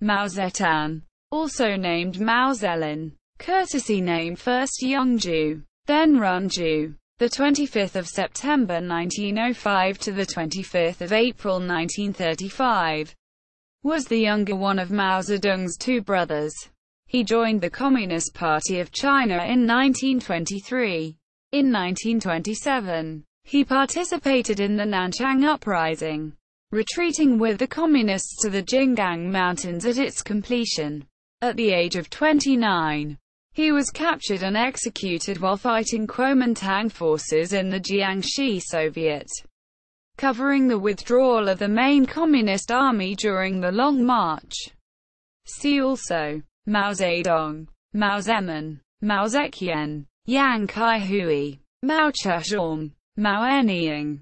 Mao Zetan, also named Mao Zélín, courtesy name first Yǒngjú, then Rùnjú. The 25th of September 1905 to the 25th of April 1935, was the younger one of Mao Zedong's two brothers. He joined the Communist Party of China in 1923. In 1927, he participated in the Nanchang Uprising, retreating with the Communists to the Jinggang Mountains at its completion. At the age of 29, he was captured and executed while fighting Kuomintang forces in the Jiangxi Soviet, covering the withdrawal of the main Communist army during the Long March. See also Mao Zedong, Mao Zeman, Mao Zetian, Yang Kai Hui, Mao Zedong, Mao Zedong.